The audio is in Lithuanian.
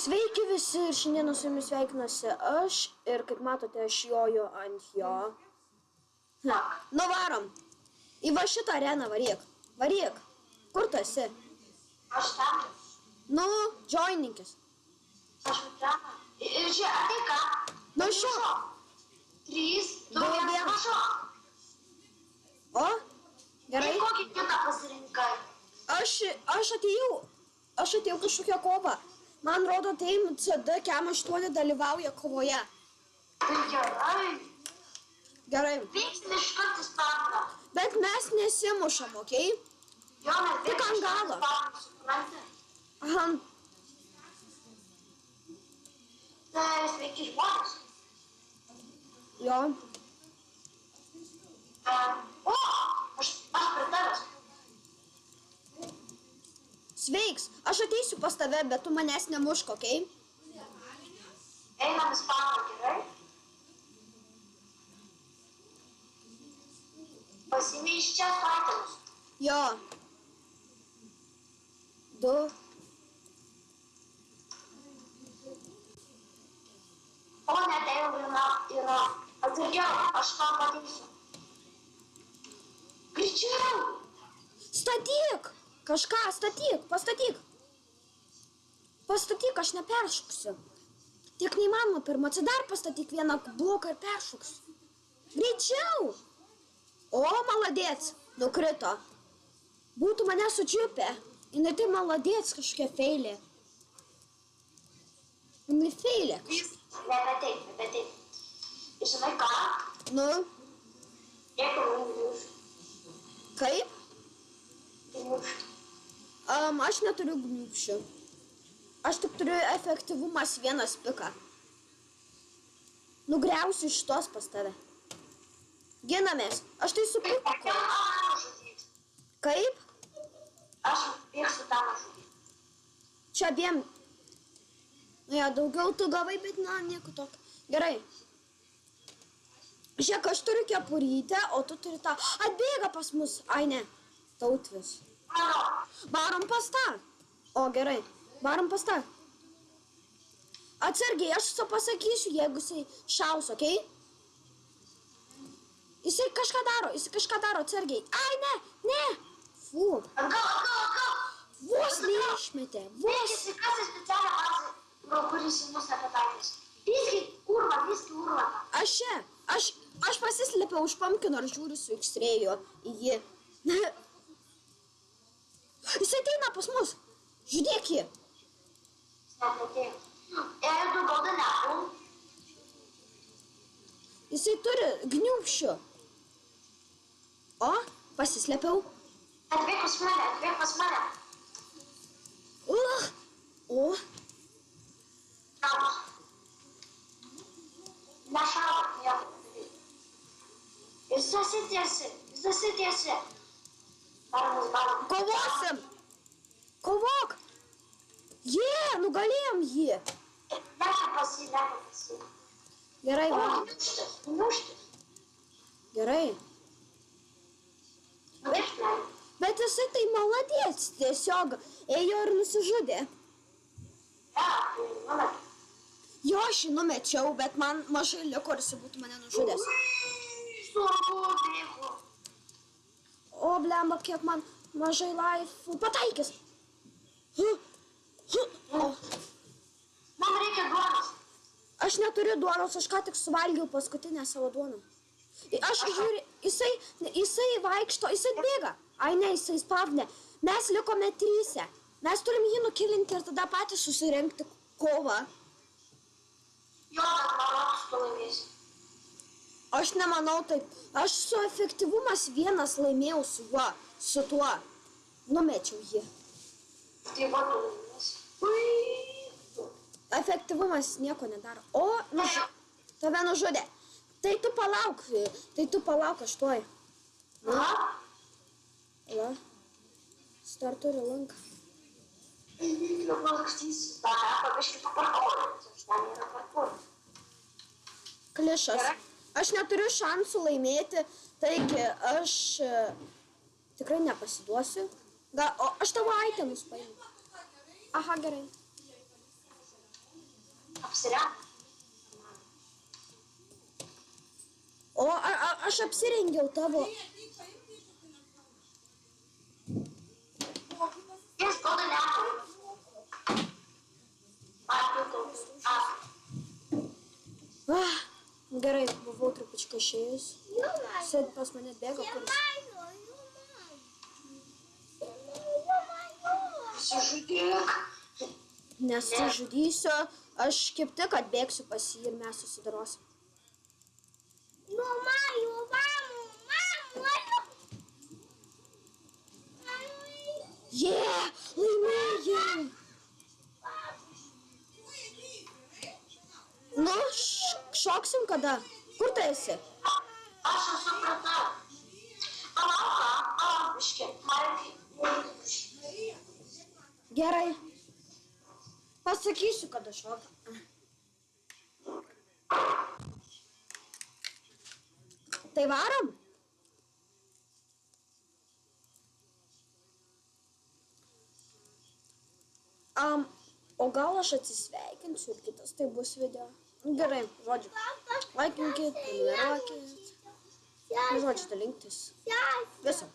Sveiki visi ir šiandien su jumis sveikinuosi aš ir kaip matote aš joju ant jo. Nuvarom. Į va šitą areną varyk. Varyk. Kur tu esi? Aš ten. Nu, joininkis. Aš ten. Ir čia ateik ką? Nu šio. 3, 2, 1, nušok. O? Gerai. Ir kokį kitą pasirinkai? Aš atėjau kažkokią kovą. Man rodo, tai CD Kem 8 dalyvauja kovoje. Tai gerai. Gerai. Veiksime iš karto spamą. Bet mes nesimušam, okei? Jo, mes Tik ant galo. Supranti? Aha. Tai sveiki žmonės. Jo. O, aš prie tavęs. Sveiks. Aš ateisiu pas tave, bet tu manęs nemušk, okei? Einam į spamą, gerai? Pasimi iš čia skaitinus. Jo. 2. O, ne, tai jau yra. Atsargiau, aš tau pateisiu. Greičiau! Statyk! Kažką statyk, pastatyk. Pastatyk, aš neperšoksiu. Tik neįmanoma pirma, dar pastatyk vieną bloką ir peršoksiu. Greičiau! O, maladėc, nukrito. Būtų mane sučiupę. Jinai tai maladėc kažkokia feilė. Jinai feilė. Nebe taip. Žinai ką? Nu, Jeigu užmušt. kaip? Užmušt. Aš neturiu gniūpšių. Aš tik turiu efektyvumas 1 piką. Nugriausiu iš tos pas tave. Ginamės. Aš tai su piku. Kaip? Aš pirksiu tą žudį. Čia abiem. Nu ja, daugiau tu gavai, bet na, nieko tokio. Gerai. Žiūrėk, aš turiu kepurytę, o tu turi tą. Atbėga pas mus. Ai ne, tautvis. Varom pas tą. O, gerai. Varom pas tą. Atsargiai, aš pasakysiu, jeigu jisai šaus, okei? Jisai kažką daro, atsargiai. Ai, ne. Fu. Atgal. Vos neišmetė, vos. Vėkisi, kas į specialią bazę, kuris į mus nepataikys. Viski urva. Aš pasislėpiau už pumpkino ir žiūriu su X-rėju į jį. Jisai ateina pas mus. Žiūrėk jį. Nepatėjo. Ir du golden apple. Jisai turi gniūpščių. O, pasislėpiau. Atbėg pas mane. O. Šaus. Nešauk nieko. Jis zasitiesi. Barom. Kovosim. Kovok. Nugalėjom jį. Lekia pas jį. Gerai, O, va. muštis. Gerai. Nuvešklai. Bet jisai tai maladėc. Tiesiog ėjo ir nusižudė. Ja, tai mano. Jo, aš jį numečiau, bet man mažai liko ir jisai būtų mane nužudęs. Sunku bėgu. O, blemba, kiek man mažai laifų. Pataikis. O, Man reikia duonos. aš neturiu duonos, aš ką tik suvalgiau paskutinę savo duoną. Aš žiūriu, jisai vaikšto, jisai bėga. Ai ne, jisai spavne. Mes likome 3. Mes turim jį nukilinti ir tada patys susirinkti kovą. Jo, bet manau, tu laimėsi. Aš nemanau taip. Aš su efektyvumas 1 laimėjau su tuo. Numečiau jį. Tai va, tu laimėsi. Efektyvumas nieko nedaro. O, tave nužudė. Tai tu palauk, aš tuoj. Na? La. Dar turi lanką. Nu, lakstysi. Pabiškį tu parkurą. Ten yra parkurą. Klišas. Aš neturiu šansų laimėti, taigi aš tikrai nepasiduosiu. O aš tavo itemus paimu. Aha, gerai. apsirengt. O aš apsirengiau tavo. Jis duoda neturi. Gerai, buvau trupučiuką išėjus. Sėdi pas mane bėga, kuris. Sužudėk. Nesižudysiu, aš kaip tik atbėgsiu pas jį ir mes susidarosim. Laimėjau! Nu, šoksim kada? Kur tu esi? Aš jau supratau. Palauk, biškį. Gerai. Pasakysiu, kada šoka. Tai varom? O gal aš atsisveikinsiu ir kitas tai bus video. Gerai, žodžiu. Laikinkit, prenumeruokit. Žodžiu, dalinktis. Viso.